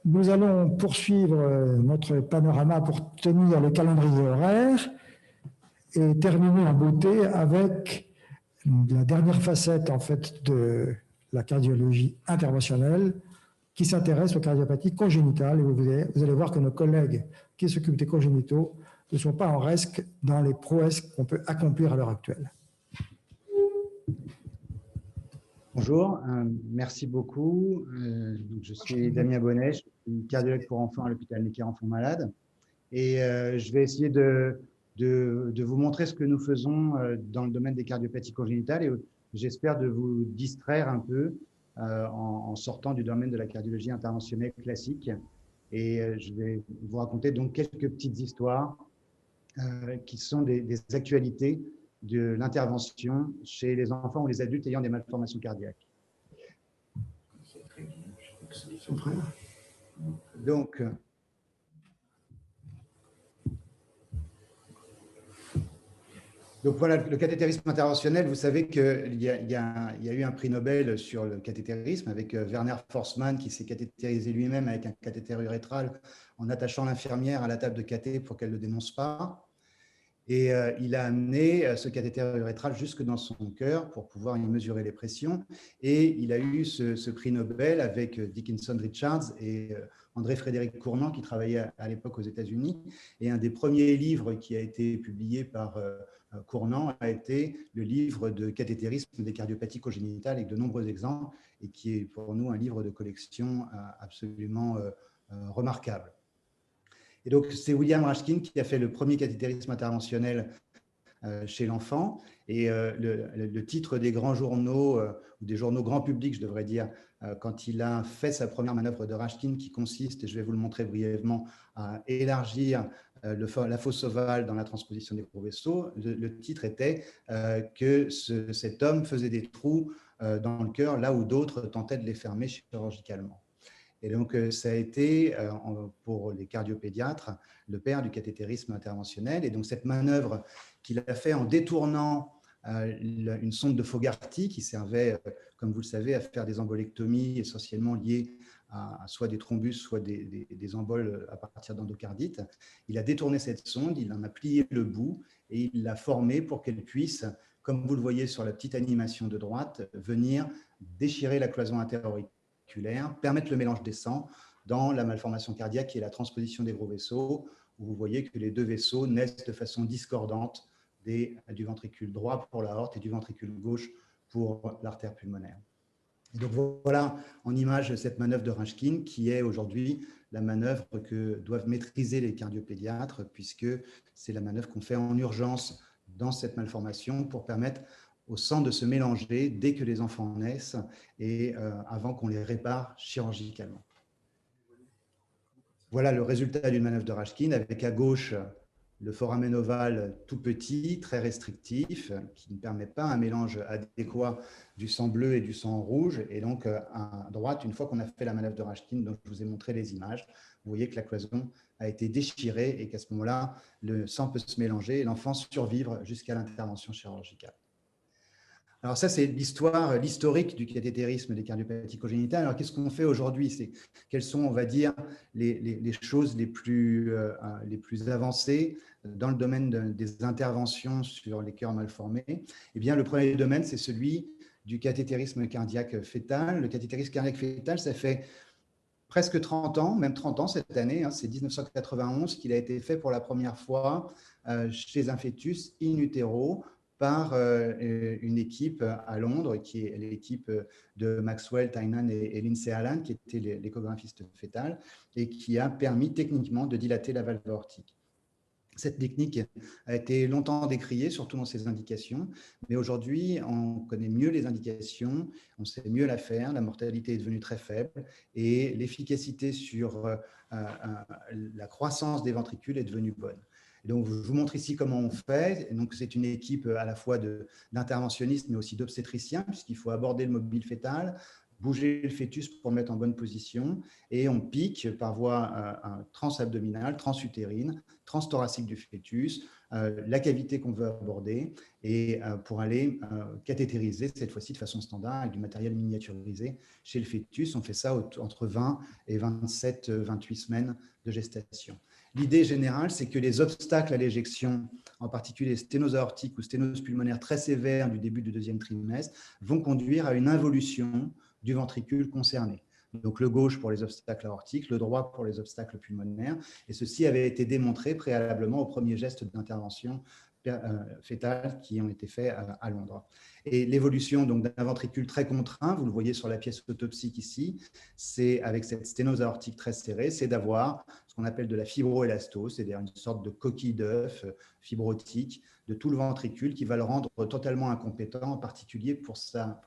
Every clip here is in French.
Nous allons poursuivre notre panorama pour tenir le calendrier horaire et terminer en beauté avec la dernière facette en fait de la cardiologie interventionnelle qui s'intéresse aux cardiopathies congénitales. Et vous allez voir que nos collègues qui s'occupent des congénitaux ne sont pas en reste dans les prouesses qu'on peut accomplir à l'heure actuelle. Bonjour, merci beaucoup. Je suis Damien Bonnet, je suis cardiologue pour enfants à l'hôpital Necker Enfants Malades. Et je vais essayer de vous montrer ce que nous faisons dans le domaine des cardiopathies congénitales et j'espère de vous distraire un peu en sortant du domaine de la cardiologie interventionnelle classique. Et je vais vous raconter donc quelques petites histoires qui sont des actualités de l'intervention chez les enfants ou les adultes ayant des malformations cardiaques. Donc, voilà, le cathétérisme interventionnel, vous savez qu'il y a eu un prix Nobel sur le cathétérisme avec Werner Forssmann qui s'est cathétérisé lui-même avec un cathéter urétral en attachant l'infirmière à la table de cathé pour qu'elle ne le dénonce pas. Et il a amené ce cathéter urétral jusque dans son cœur pour pouvoir y mesurer les pressions. Et il a eu ce prix Nobel avec Dickinson Richards et André-Frédéric Cournant qui travaillait à l'époque aux États-Unis. Et un des premiers livres qui a été publié par Cournant a été le livre de cathétérisme des cardiopathies congénitales avec de nombreux exemples et qui est pour nous un livre de collection absolument remarquable. Et donc, c'est William Rashkin qui a fait le premier cathétérisme interventionnel chez l'enfant. Et le titre des grands journaux, ou des journaux grand public, je devrais dire, quand il a fait sa première manœuvre de Rashkin, qui consiste, et je vais vous le montrer brièvement, à élargir la fosse ovale dans la transposition des gros vaisseaux, le titre était que cet homme faisait des trous dans le cœur, là où d'autres tentaient de les fermer chirurgicalement. Et donc, ça a été, pour les cardiopédiatres, le père du cathétérisme interventionnel. Et donc, cette manœuvre qu'il a fait en détournant une sonde de Fogarty qui servait, comme vous le savez, à faire des embolectomies essentiellement liées à soit des thrombus, soit des emboles à partir d'endocardites. Il a détourné cette sonde, il en a plié le bout et il l'a formée pour qu'elle puisse, comme vous le voyez sur la petite animation de droite, venir déchirer la cloison interauriculaire, permettre le mélange des sangs dans la malformation cardiaque et la transposition des gros vaisseaux, où vous voyez que les deux vaisseaux naissent de façon discordante du ventricule droit pour l'aorte et du ventricule gauche pour l'artère pulmonaire. Et donc voilà en image cette manœuvre de Rashkin qui est aujourd'hui la manœuvre que doivent maîtriser les cardiopédiatres puisque c'est la manœuvre qu'on fait en urgence dans cette malformation pour permettre au sang de se mélanger dès que les enfants naissent et avant qu'on les répare chirurgicalement. Voilà le résultat d'une manœuvre de Rashkin avec à gauche le foramen ovale tout petit, très restrictif, qui ne permet pas un mélange adéquat du sang bleu et du sang rouge. Et donc à droite, une fois qu'on a fait la manœuvre de Rashkin, dont je vous ai montré les images, vous voyez que la cloison a été déchirée et qu'à ce moment-là, le sang peut se mélanger et l'enfant survivre jusqu'à l'intervention chirurgicale. Alors ça, c'est l'historique du cathétérisme des cardiopathies congénitales. Alors qu'est-ce qu'on fait aujourd'hui? Quelles sont, on va dire, les choses les plus avancées dans le domaine des interventions sur les cœurs mal formés? Eh bien, le premier domaine, c'est celui du cathétérisme cardiaque fœtal. Le cathétérisme cardiaque fœtal, ça fait presque 30 ans, même 30 ans cette année, hein, c'est 1991 qu'il a été fait pour la première fois chez un fœtus in utero, par une équipe à Londres, qui est l'équipe de Maxwell, Tynan et Lindsay Allen, qui était l'échographiste fœtal, et qui a permis techniquement de dilater la valve aortique. Cette technique a été longtemps décriée, surtout dans ses indications, mais aujourd'hui, on connaît mieux les indications, on sait mieux la faire, la mortalité est devenue très faible et l'efficacité sur la croissance des ventricules est devenue bonne. Donc, je vous montre ici comment on fait. Donc, c'est une équipe à la fois d'interventionnistes, mais aussi d'obstétriciens, puisqu'il faut aborder le mobile fœtal, bouger le fœtus pour le mettre en bonne position, et on pique par voie transabdominale, transutérine, transthoracique du fœtus, la cavité qu'on veut aborder, et pour aller cathétériser, cette fois-ci de façon standard, avec du matériel miniaturisé chez le fœtus. On fait ça entre 20 et 27, 28 semaines de gestation. L'idée générale, c'est que les obstacles à l'éjection, en particulier sténose aortique ou sténose pulmonaire très sévère du début du deuxième trimestre, vont conduire à une involution du ventricule concerné. Donc le gauche pour les obstacles aortiques, le droit pour les obstacles pulmonaires. Et ceci avait été démontré préalablement aux premiers gestes d'intervention fétales qui ont été faits à Londres. Et l'évolution d'un ventricule très contraint, vous le voyez sur la pièce autopsique ici, c'est avec cette sténose aortique très serrée, c'est d'avoir ce qu'on appelle de la fibroélastose, c'est-à-dire une sorte de coquille d'œuf fibrotique de tout le ventricule qui va le rendre totalement incompétent, en particulier pour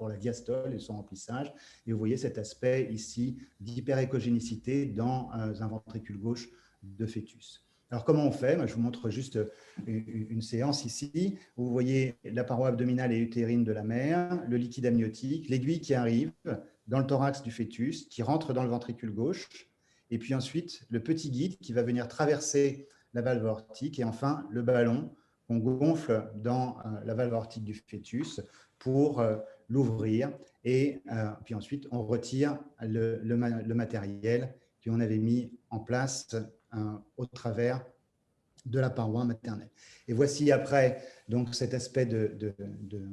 la diastole et son remplissage. Et vous voyez cet aspect ici d'hyperéchogénicité dans un ventricule gauche de fœtus. Alors, comment on fait? Je vous montre juste une séance ici. Vous voyez la paroi abdominale et utérine de la mère, le liquide amniotique, l'aiguille qui arrive dans le thorax du fœtus, qui rentre dans le ventricule gauche, et puis ensuite le petit guide qui va venir traverser la valve aortique, et enfin le ballon qu'on gonfle dans la valve aortique du fœtus pour l'ouvrir, et puis ensuite on retire le matériel qu'on avait mis en place au travers de la paroi maternelle. Et voici après donc cet aspect de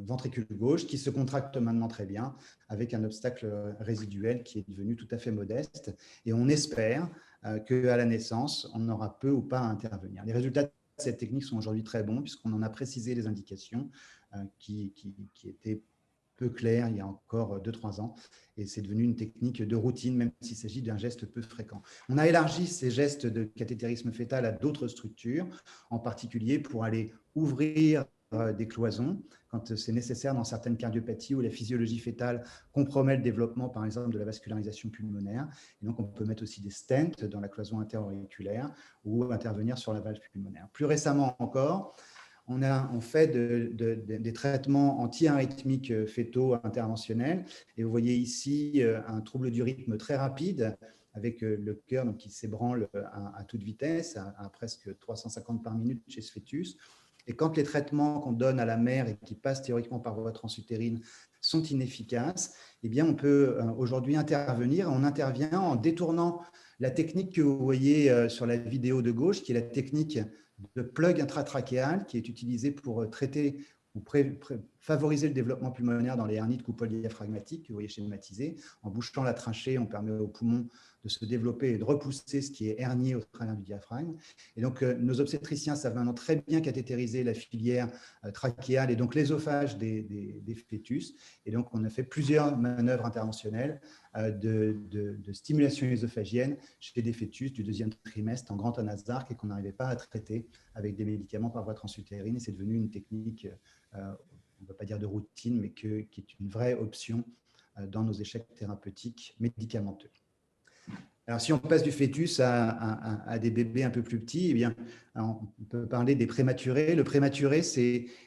ventricule gauche qui se contracte maintenant très bien avec un obstacle résiduel qui est devenu tout à fait modeste, et on espère qu'à la naissance, on aura peu ou pas à intervenir. Les résultats de cette technique sont aujourd'hui très bons puisqu'on en a précisé les indications qui étaient peu clair il y a encore 2-3 ans, et c'est devenu une technique de routine, même s'il s'agit d'un geste peu fréquent. On a élargi ces gestes de cathétérisme fœtal à d'autres structures, en particulier pour aller ouvrir des cloisons quand c'est nécessaire dans certaines cardiopathies où la physiologie fœtale compromet le développement, par exemple, de la vascularisation pulmonaire. Et donc, on peut mettre aussi des stents dans la cloison interauriculaire ou intervenir sur la valve pulmonaire. Plus récemment encore, on fait des traitements anti-arythmiques fétaux interventionnels. Et vous voyez ici un trouble du rythme très rapide avec le cœur qui s'ébranle à toute vitesse, à presque 350 par minute chez ce fœtus. Et quand les traitements qu'on donne à la mère et qui passent théoriquement par voie transutérine sont inefficaces, eh bien on peut aujourd'hui intervenir. On intervient en détournant la technique que vous voyez sur la vidéo de gauche, qui est la technique de plug intratrachéal, qui est utilisée pour traiter ou favoriser le développement pulmonaire dans les hernies de coupole diaphragmatique que vous voyez schématisées. En bouchant la trachée, on permet aux poumons de se développer et de repousser ce qui est hernié au travers du diaphragme. Et donc, nos obstétriciens savent maintenant très bien cathétériser la filière trachéale et donc l'ésophage des fœtus. Et donc, on a fait plusieurs manœuvres interventionnelles de stimulation ésophagienne chez des fœtus du deuxième trimestre en grand anasarque et qu'on n'arrivait pas à traiter avec des médicaments par voie transutérine. Et c'est devenu une technique, on ne va pas dire de routine, mais qui est une vraie option dans nos échecs thérapeutiques médicamenteux. Alors, si on passe du fœtus à des bébés un peu plus petits, eh bien, on peut parler des prématurés. Le prématuré,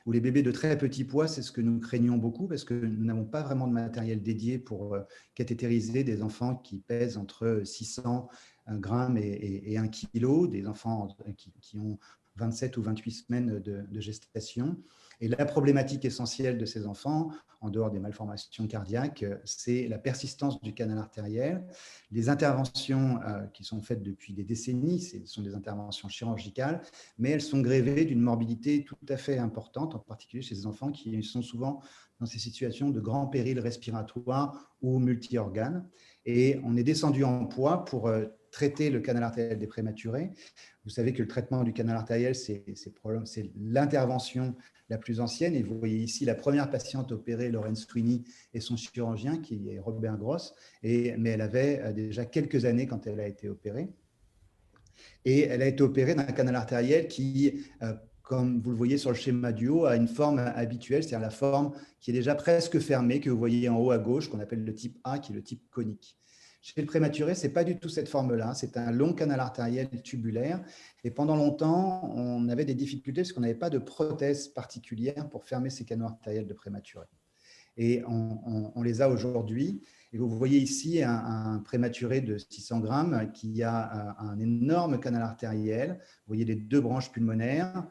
ou les bébés de très petit poids, c'est ce que nous craignons beaucoup parce que nous n'avons pas vraiment de matériel dédié pour cathétériser des enfants qui pèsent entre 600 grammes et 1 kg, des enfants qui ont 27 ou 28 semaines de gestation. Et la problématique essentielle de ces enfants, en dehors des malformations cardiaques, c'est la persistance du canal artériel. Les interventions qui sont faites depuis des décennies, ce sont des interventions chirurgicales, mais elles sont grévées d'une morbidité tout à fait importante, en particulier chez ces enfants qui sont souvent dans ces situations de grand péril respiratoire ou multi-organes. Et on est descendu en poids pour traiter le canal artériel des prématurés. Vous savez que le traitement du canal artériel, c'est l'intervention la plus ancienne. Et vous voyez ici la première patiente opérée, Lorraine Sweeney, et son chirurgien, qui est Robert Gross. Mais elle avait déjà quelques années quand elle a été opérée. Et elle a été opérée d'un canal artériel qui, comme vous le voyez sur le schéma du haut, a une forme habituelle, c'est-à-dire la forme qui est déjà presque fermée, que vous voyez en haut à gauche, qu'on appelle le type A, qui est le type conique. Chez le prématuré, ce n'est pas du tout cette forme-là. C'est un long canal artériel tubulaire. Et pendant longtemps, on avait des difficultés parce qu'on n'avait pas de prothèse particulière pour fermer ces canaux artériels de prématuré. Et on les a aujourd'hui. Et vous voyez ici un prématuré de 600 grammes qui a un énorme canal artériel. Vous voyez les deux branches pulmonaires,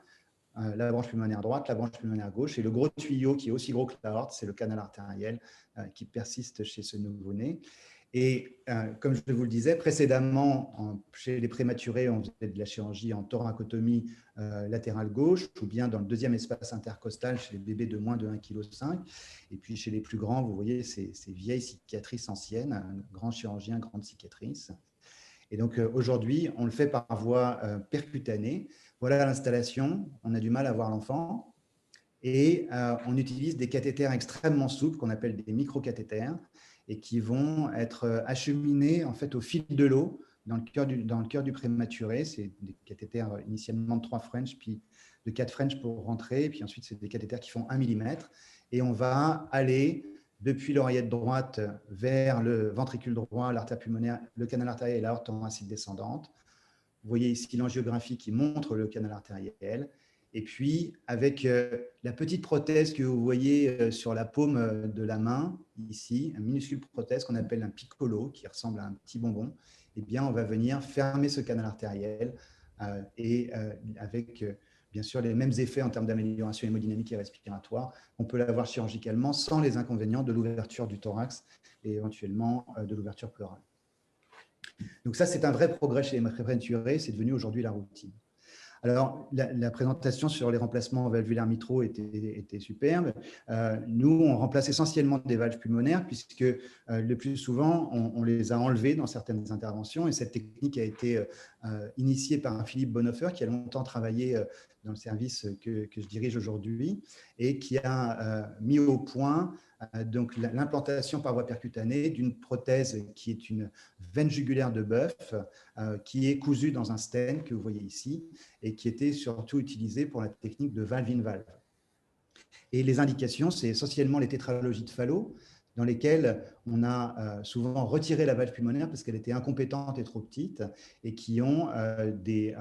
la branche pulmonaire droite, la branche pulmonaire gauche, et le gros tuyau qui est aussi gros que l'aorte, c'est le canal artériel qui persiste chez ce nouveau-né. Et comme je vous le disais précédemment, chez les prématurés, on faisait de la chirurgie en thoracotomie latérale gauche, ou bien dans le deuxième espace intercostal chez les bébés de moins de 1,5 kg. Et puis chez les plus grands, vous voyez ces vieilles cicatrices anciennes, un grand chirurgien, grande cicatrice. Et donc aujourd'hui, on le fait par voie percutanée. Voilà l'installation, on a du mal à voir l'enfant. Et on utilise des cathéters extrêmement souples qu'on appelle des microcathéters et qui vont être acheminés en fait au fil de l'eau dans le cœur du prématuré. C'est des cathéters initialement de 3 French, puis de 4 French pour rentrer, puis ensuite c'est des cathéters qui font 1 mm. Et on va aller depuis l'oreillette droite vers le ventricule droit, l'artère pulmonaire, le canal artériel et l'aorte thoracique descendante. Vous voyez ici l'angiographie qui montre le canal artériel. Et puis, avec la petite prothèse que vous voyez sur la paume de la main, ici, une minuscule prothèse qu'on appelle un piccolo, qui ressemble à un petit bonbon, eh bien, on va venir fermer ce canal artériel et avec, bien sûr, les mêmes effets en termes d'amélioration hémodynamique et respiratoire. On peut l'avoir chirurgicalement sans les inconvénients de l'ouverture du thorax et éventuellement de l'ouverture pleurale. Donc ça, c'est un vrai progrès chez les prématurés, c'est devenu aujourd'hui la routine. Alors, la présentation sur les remplacements valvulaires mitraux était superbe. Nous, on remplace essentiellement des valves pulmonaires puisque le plus souvent, on les a enlevés dans certaines interventions et cette technique a été initiée par un Philippe Bonhoeffer qui a longtemps travaillé dans le service que je dirige aujourd'hui et qui a mis au point donc l'implantation par voie percutanée d'une prothèse qui est une veine jugulaire de bœuf qui est cousue dans un stent que vous voyez ici et qui était surtout utilisée pour la technique de valve-in-valve. Et les indications, c'est essentiellement les tétralogies de Fallot, dans lesquelles on a souvent retiré la valve pulmonaire parce qu'elle était incompétente et trop petite, et qui ont des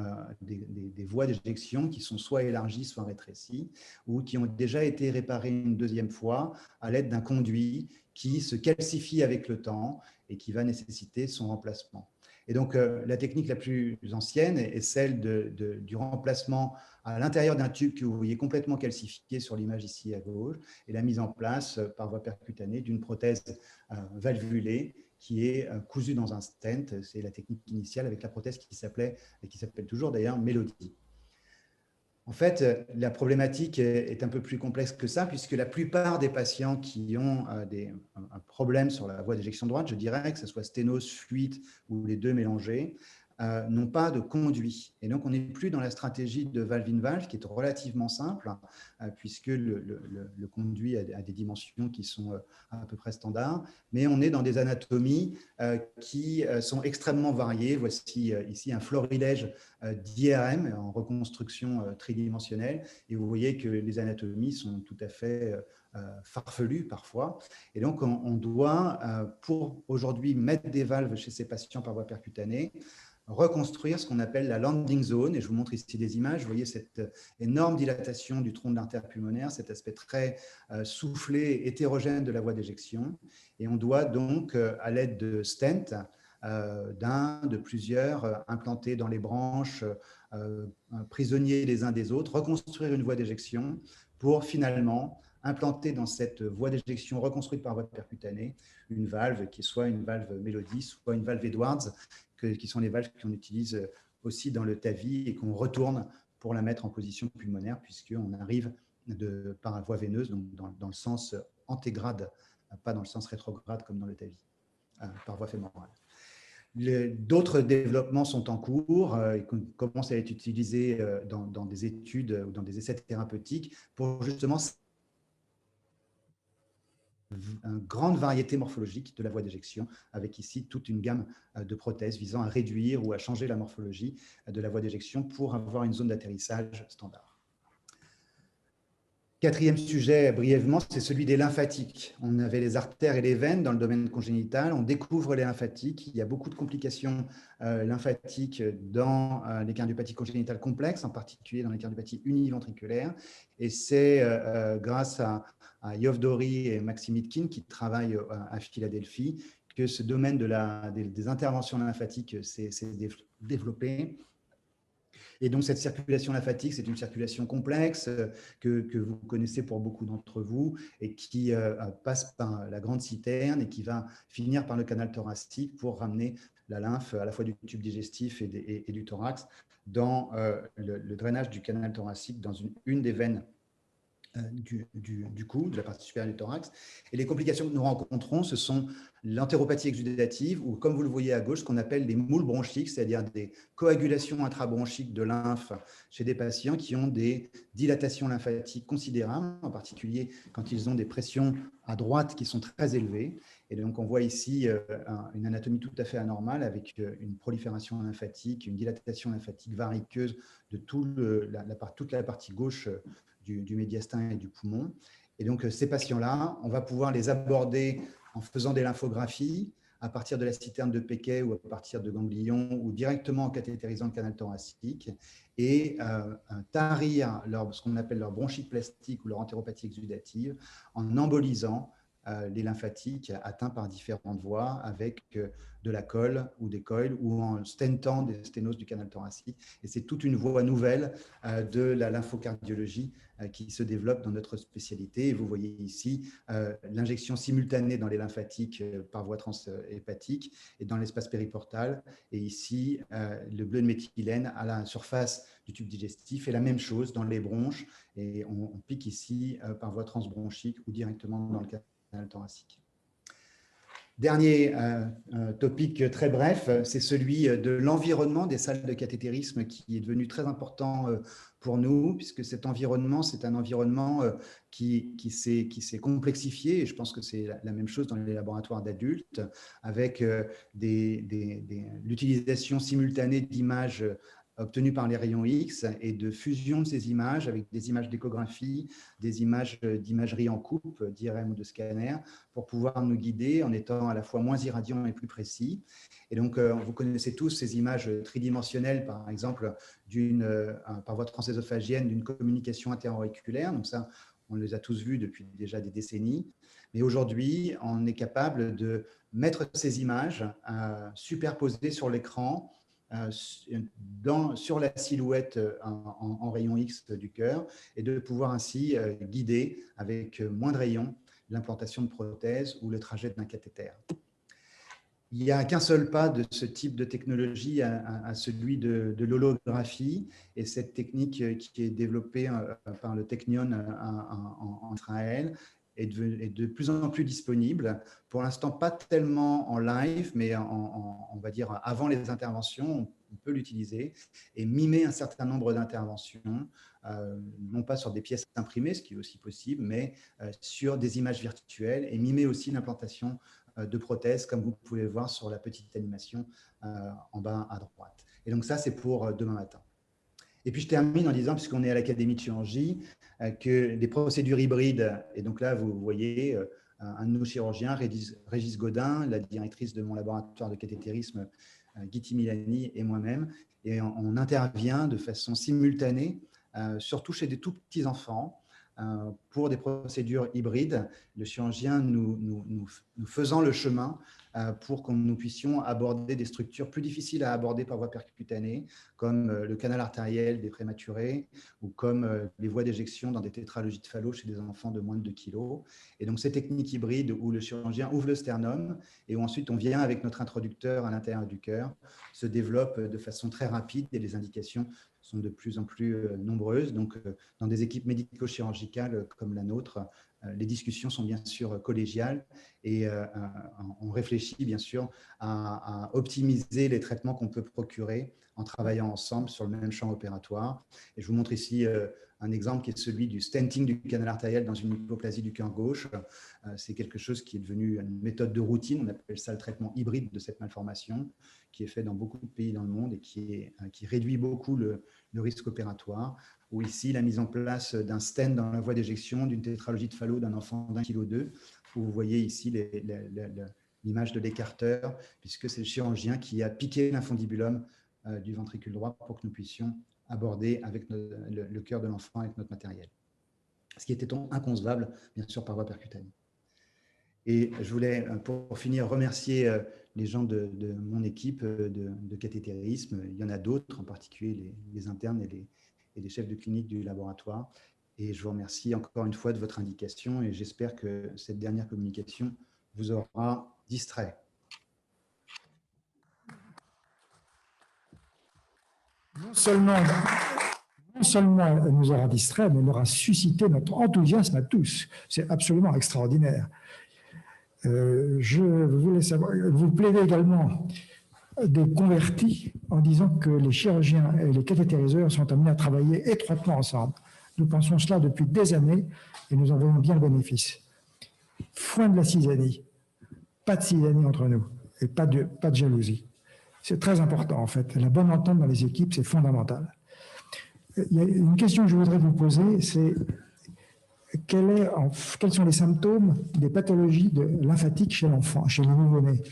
voies d'éjection qui sont soit élargies, soit rétrécies, ou qui ont déjà été réparées une deuxième fois à l'aide d'un conduit qui se calcifie avec le temps et qui va nécessiter son remplacement. Et donc, la technique la plus ancienne est celle du remplacement à l'intérieur d'un tube que vous voyez complètement calcifié sur l'image ici à gauche, et la mise en place par voie percutanée d'une prothèse valvulée qui est cousue dans un stent. C'est la technique initiale avec la prothèse qui s'appelait, et qui s'appelle toujours d'ailleurs, Mélodie. En fait, la problématique est un peu plus complexe que ça, puisque la plupart des patients qui ont un problème sur la voie d'éjection droite, je dirais que ce soit sténose, fuite ou les deux mélangés, n'ont pas de conduit. Et donc, on n'est plus dans la stratégie de valve-in-valve, qui est relativement simple, puisque le conduit a des dimensions qui sont à peu près standards, mais on est dans des anatomies qui sont extrêmement variées. Voici ici un florilège d'IRM en reconstruction tridimensionnelle, et vous voyez que les anatomies sont tout à fait farfelues parfois. Et donc, on doit, pour aujourd'hui mettre des valves chez ces patients par voie percutanée, reconstruire ce qu'on appelle la landing zone. Et je vous montre ici des images. Vous voyez cette énorme dilatation du tronc de l'artère pulmonaire, cet aspect très soufflé, hétérogène de la voie d'éjection. Et on doit donc, à l'aide de stents, de plusieurs, implantés dans les branches, prisonniers les uns des autres, reconstruire une voie d'éjection pour finalement implanter dans cette voie d'éjection reconstruite par voie percutanée une valve qui soit une valve Mélodie, soit une valve Edwards, qui sont les valves qu'on utilise aussi dans le TAVI et qu'on retourne pour la mettre en position pulmonaire, puisqu'on arrive par la voie veineuse, donc dans le sens antégrade, pas dans le sens rétrograde comme dans le TAVI, par voie fémorale. D'autres développements sont en cours et commencent à être utilisés dans des études ou dans des essais thérapeutiques pour justement une grande variété morphologique de la voie d'éjection, avec ici toute une gamme de prothèses visant à réduire ou à changer la morphologie de la voie d'éjection pour avoir une zone d'atterrissage standard. Quatrième sujet, brièvement, c'est celui des lymphatiques. On avait les artères et les veines dans le domaine congénital. On découvre les lymphatiques. Il y a beaucoup de complications lymphatiques dans les cardiopathies congénitales complexes, en particulier dans les cardiopathies univentriculaires. Et c'est grâce à Yov Dori et Maxime Itkin, qui travaillent à Philadelphie, que ce domaine des interventions lymphatiques s'est développé. Et donc, cette circulation lymphatique, c'est une circulation complexe que vous connaissez pour beaucoup d'entre vous et qui passe par la grande citerne et qui va finir par le canal thoracique pour ramener la lymphe à la fois du tube digestif et du thorax dans le drainage du canal thoracique dans une des veines du cou, de la partie supérieure du thorax. Et les complications que nous rencontrons, ce sont l'entéropathie exudative, ou comme vous le voyez à gauche, ce qu'on appelle des moules bronchiques, c'est-à-dire des coagulations intrabronchiques de lymphe chez des patients qui ont des dilatations lymphatiques considérables, en particulier quand ils ont des pressions à droite qui sont très élevées. Et donc, on voit ici une anatomie tout à fait anormale avec une prolifération lymphatique, une dilatation lymphatique variqueuse de toute la partie gauche du médiastin et du poumon. Et donc, ces patients-là, on va pouvoir les aborder en faisant des lymphographies à partir de la citerne de Pecquet ou à partir de ganglions ou directement en cathétérisant le canal thoracique et tarir ce qu'on appelle leur bronchite plastique ou leur entéropathie exudative en embolisant les lymphatiques atteints par différentes voies avec de la colle ou des coils ou en stentant des sténoses du canal thoracique. Et c'est toute une voie nouvelle de la lymphocardiologie qui se développe dans notre spécialité. Et vous voyez ici l'injection simultanée dans les lymphatiques par voie transhépatique et dans l'espace périportal. Et ici, le bleu de méthylène à la surface du tube digestif et la même chose dans les bronches. Et on pique ici par voie transbronchique ou directement dans le canal thoracique. Dernier topic très bref, c'est celui de l'environnement des salles de cathétérisme qui est devenu très important pour nous, puisque cet environnement, c'est un environnement qui s'est complexifié, et je pense que c'est la même chose dans les laboratoires d'adultes, avec l'utilisation simultanée d'images obtenues par les rayons X et de fusion de ces images avec des images d'échographie, des images d'imagerie en coupe, d'IRM ou de scanner, pour pouvoir nous guider en étant à la fois moins irradiant et plus précis. Et donc, vous connaissez tous ces images tridimensionnelles, par exemple, par voie transésophagienne, d'une communication interauriculaire. Donc ça, on les a tous vus depuis déjà des décennies. Mais aujourd'hui, on est capable de mettre ces images superposées sur l'écran, sur la silhouette en rayon X du cœur et de pouvoir ainsi guider avec moins de rayons l'implantation de prothèses ou le trajet d'un cathéter. Il n'y a qu'un seul pas de ce type de technologie à celui de l'holographie et cette technique qui est développée par le Technion en Israël est de plus en plus disponible. Pour l'instant, pas tellement en live, mais on va dire avant les interventions, on peut l'utiliser et mimer un certain nombre d'interventions, non pas sur des pièces imprimées, ce qui est aussi possible, mais sur des images virtuelles et mimer aussi l'implantation de prothèses, comme vous pouvez le voir sur la petite animation en bas à droite. Et donc ça, c'est pour demain matin. Et puis je termine en disant, puisqu'on est à l'Académie de chirurgie, que des procédures hybrides, et donc là vous voyez un de nos chirurgiens, Régis Godin, la directrice de mon laboratoire de cathétérisme, Guiti Milani et moi-même, et on intervient de façon simultanée, surtout chez des tout petits enfants, pour des procédures hybrides, le chirurgien nous faisant le chemin pour que nous puissions aborder des structures plus difficiles à aborder par voie percutanée, comme le canal artériel des prématurés ou comme les voies d'éjection dans des tétralogies de Fallot chez des enfants de moins de 2 kg. Et donc, ces techniques hybrides où le chirurgien ouvre le sternum et où ensuite on vient avec notre introducteur à l'intérieur du cœur se développent de façon très rapide et les indications sont de plus en plus nombreuses. Donc, dans des équipes médico-chirurgicales comme la nôtre, les discussions sont bien sûr collégiales et on réfléchit bien sûr à optimiser les traitements qu'on peut procurer en travaillant ensemble sur le même champ opératoire. Et je vous montre ici un exemple qui est celui du stenting du canal artériel dans une hypoplasie du cœur gauche. C'est quelque chose qui est devenu une méthode de routine. On appelle ça le traitement hybride de cette malformation, qui est fait dans beaucoup de pays dans le monde et qui réduit beaucoup le risque opératoire. Ou ici, la mise en place d'un stent dans la voie d'éjection d'une tétralogie de Fallot d'un enfant d'1,2 kg, où vous voyez ici l'image de l'écarteur, puisque c'est le chirurgien qui a piqué l'infundibulum du ventricule droit pour que nous puissions aborder avec le cœur de l'enfant avec notre matériel. Ce qui était inconcevable, bien sûr, par voie percutanée. Et je voulais, pour finir, remercier les gens de mon équipe de cathétérisme. Il y en a d'autres, en particulier les internes et les chefs de clinique du laboratoire. Et je vous remercie encore une fois de votre indication et j'espère que cette dernière communication vous aura distrait. Non seulement elle nous aura distrait, mais elle aura suscité notre enthousiasme à tous. C'est absolument extraordinaire. Je voulais savoir, vous plaidez également des convertis en disant que les chirurgiens et les cathétériseurs sont amenés à travailler étroitement ensemble. Nous pensons cela depuis des années et nous en voyons bien le bénéfice. Foin de la cisanie, pas de cisanie entre nous et pas de jalousie. C'est très important en fait. La bonne entente dans les équipes, c'est fondamental. Il y a une question que je voudrais vous poser, c'est quels sont les symptômes des pathologies lymphatiques chez l'enfant, chez le nouveau-né?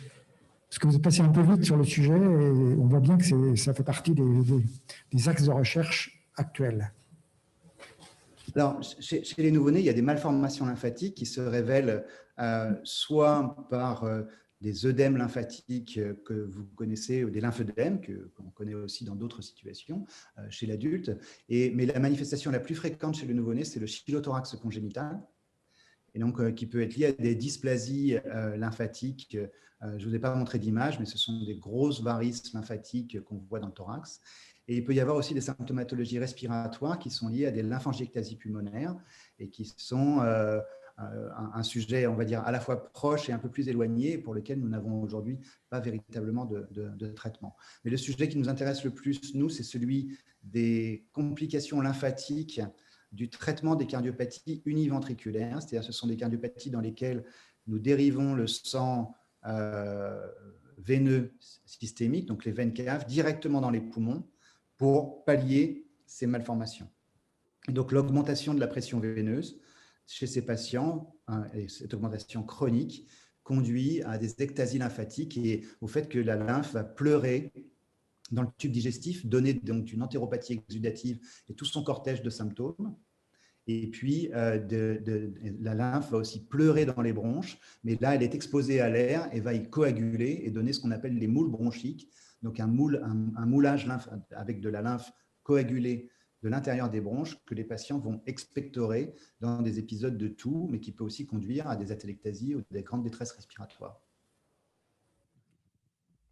Parce que vous êtes passé un peu vite sur le sujet et on voit bien que ça fait partie des axes de recherche actuels. Alors, chez les nouveau-nés, il y a des malformations lymphatiques qui se révèlent soit par des œdèmes lymphatiques que vous connaissez, ou des lymphœdèmes qu'on connaît aussi dans d'autres situations chez l'adulte. Mais la manifestation la plus fréquente chez le nouveau-né, c'est le chylothorax congénital, et donc qui peut être lié à des dysplasies lymphatiques. Je ne vous ai pas montré d'image, mais ce sont des grosses varices lymphatiques qu'on voit dans le thorax. Et il peut y avoir aussi des symptomatologies respiratoires qui sont liées à des lymphangiectasies pulmonaires et qui sont un sujet, on va dire, à la fois proche et un peu plus éloigné pour lequel nous n'avons aujourd'hui pas véritablement de traitement. Mais le sujet qui nous intéresse le plus, nous, c'est celui des complications lymphatiques du traitement des cardiopathies univentriculaires, c'est-à-dire ce sont des cardiopathies dans lesquelles nous dérivons le sang veineux systémique, donc les veines caves, directement dans les poumons pour pallier ces malformations. Et donc l'augmentation de la pression veineuse chez ces patients, et cette augmentation chronique, conduit à des ectasies lymphatiques et au fait que la lymphe va pleurer dans le tube digestif, donner donc une entéropathie exudative et tout son cortège de symptômes. Et puis, la lymphe va aussi pleurer dans les bronches, mais là, elle est exposée à l'air et va y coaguler et donner ce qu'on appelle les moules bronchiques, donc un moulage avec de la lymphe coagulée de l'intérieur des bronches que les patients vont expectorer dans des épisodes de toux, mais qui peut aussi conduire à des atelectasies ou des grandes détresses respiratoires.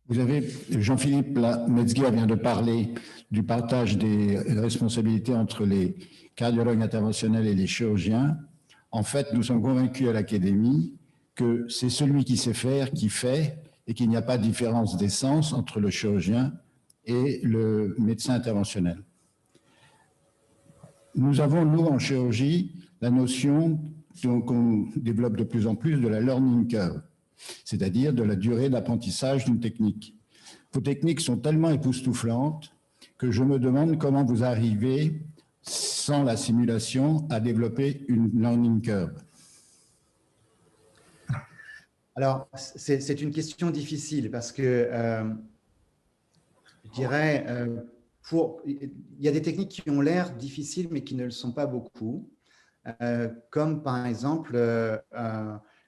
Vous avez, Jean-Philippe Metzger vient de parler du partage des responsabilités entre les cardiologues interventionnels et les chirurgiens. En fait, nous sommes convaincus à l'Académie que c'est celui qui sait faire qui fait et qu'il n'y a pas de différence d'essence entre le chirurgien et le médecin interventionnel. Nous avons, nous, en chirurgie, la notion qu'on développe de plus en plus de la learning curve, c'est-à-dire de la durée d'apprentissage d'une technique. Vos techniques sont tellement époustouflantes que je me demande comment vous arrivez, sans la simulation, à développer une learning curve. Alors, c'est une question difficile parce que, je dirais, il y a des techniques qui ont l'air difficiles mais qui ne le sont pas beaucoup, comme par exemple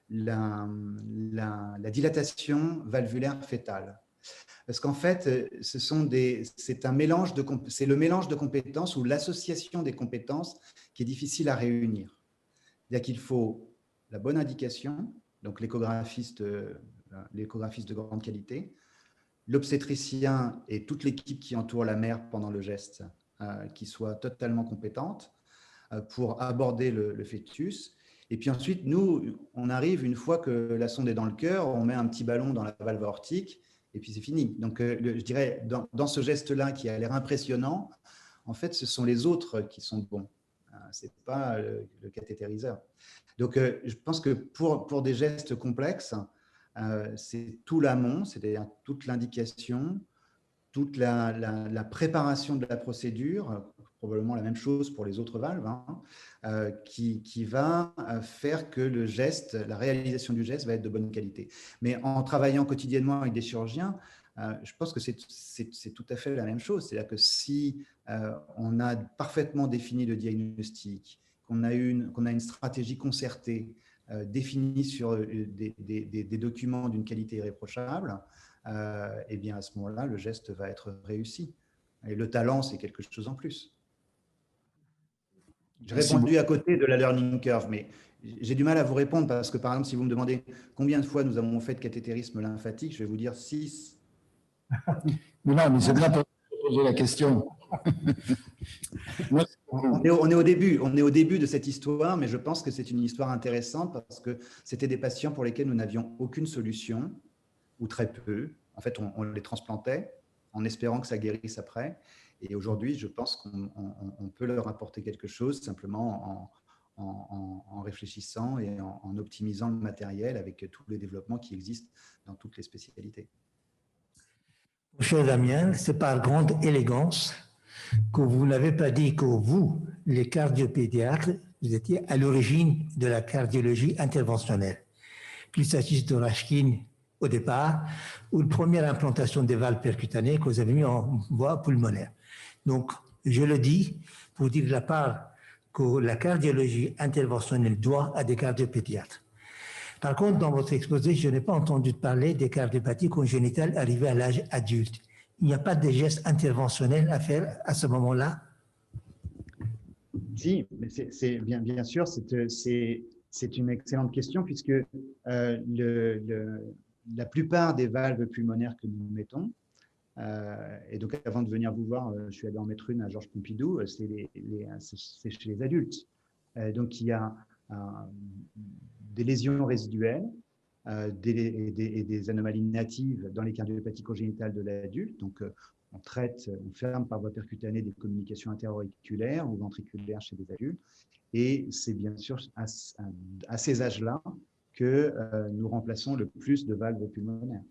la dilatation valvulaire fétale. Parce qu'en fait, c'est le mélange de compétences ou l'association des compétences qui est difficile à réunir. C'est-à-dire qu'il faut la bonne indication, donc l'échographiste de grande qualité, l'obstétricien et toute l'équipe qui entoure la mère pendant le geste qui soit totalement compétente pour aborder le fœtus. Et puis ensuite, nous, on arrive, une fois que la sonde est dans le cœur, on met un petit ballon dans la valve aortique et puis c'est fini. Donc, je dirais, dans ce geste-là qui a l'air impressionnant, en fait, ce sont les autres qui sont bons. Ce n'est pas le cathétériseur. Donc, je pense que pour des gestes complexes, c'est tout l'amont, c'est-à-dire toute l'indication, toute la préparation de la procédure, probablement la même chose pour les autres valves, qui va faire que le geste, la réalisation du geste va être de bonne qualité. Mais en travaillant quotidiennement avec des chirurgiens, je pense que c'est tout à fait la même chose. C'est-à-dire que si on a parfaitement défini le diagnostic, qu'on a une stratégie concertée, définie sur des documents d'une qualité irréprochable, eh bien à ce moment-là, le geste va être réussi. Et le talent, c'est quelque chose en plus. J'ai répondu à côté de la learning curve, mais j'ai du mal à vous répondre parce que, par exemple, si vous me demandez combien de fois nous avons fait de cathétérisme lymphatique, je vais vous dire 6. Mais non, mais c'est bien pour poser la question. On est au début de cette histoire, mais je pense que c'est une histoire intéressante parce que c'était des patients pour lesquels nous n'avions aucune solution, ou très peu. En fait, on les transplantait en espérant que ça guérisse après. Et aujourd'hui, je pense qu'on peut leur apporter quelque chose simplement en réfléchissant et en optimisant le matériel avec tous les développements qui existent dans toutes les spécialités. Cher Damien, c'est par grande élégance que vous n'avez pas dit que vous, les cardiopédiatres, vous étiez à l'origine de la cardiologie interventionnelle. Qu'il s'agisse de Rashkin au départ, ou la première implantation des valves percutanées que vous avez mis en voie pulmonaire. Donc, je le dis pour dire de la part que la cardiologie interventionnelle doit à des cardiopédiatres. Par contre, dans votre exposé, je n'ai pas entendu parler des cardiopathies congénitales arrivées à l'âge adulte. Il n'y a pas de gestes interventionnels à faire à ce moment-là? Si, mais c'est bien sûr, c'est une excellente question puisque la plupart des valves pulmonaires que nous mettons, et donc avant de venir vous voir, je suis allé en mettre une à Georges Pompidou, c'est chez les adultes. Donc il y a des lésions résiduelles et des anomalies natives dans les cardiopathies congénitales de l'adulte. Donc on ferme par voie percutanée des communications interauriculaires ou ventriculaires chez les adultes. Et c'est bien sûr à ces âges-là que nous remplaçons le plus de valves pulmonaires.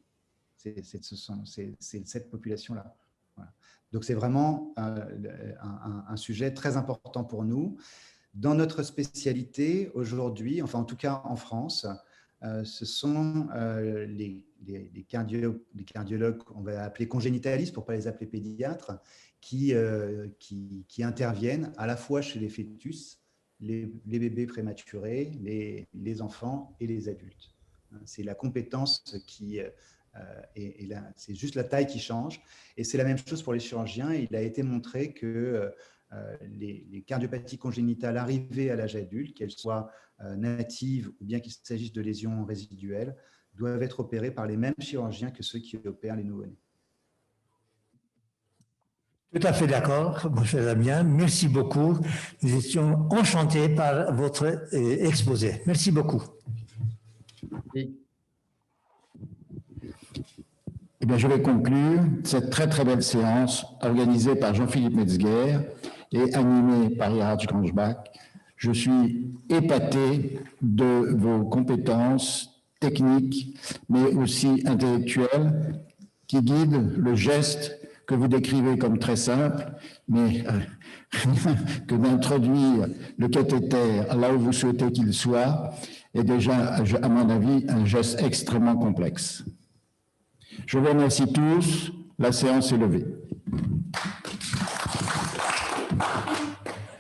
C'est cette population-là. Voilà. Donc, c'est vraiment un sujet très important pour nous. Dans notre spécialité, aujourd'hui, enfin en tout cas en France, ce sont les cardiologues, on va appeler congénitalistes pour ne pas les appeler pédiatres, qui interviennent à la fois chez les fœtus, les bébés prématurés, les enfants et les adultes. C'est la compétence qui... et là, c'est juste la taille qui change. Et c'est la même chose pour les chirurgiens. Il a été montré que les cardiopathies congénitales arrivées à l'âge adulte, qu'elles soient natives ou bien qu'il s'agisse de lésions résiduelles, doivent être opérées par les mêmes chirurgiens que ceux qui opèrent les nouveau-nés. Tout à fait d'accord, mon cher Damien. Merci beaucoup. Nous étions enchantés par votre exposé. Merci beaucoup. Oui. Eh bien, je vais conclure cette très très belle séance organisée par Jean-Philippe Metzger et animée par Gerhard Schranzbach. Je suis épaté de vos compétences techniques, mais aussi intellectuelles, qui guident le geste que vous décrivez comme très simple, mais que d'introduire le cathéter là où vous souhaitez qu'il soit est déjà, à mon avis, un geste extrêmement complexe. Je vous remercie tous. La séance est levée.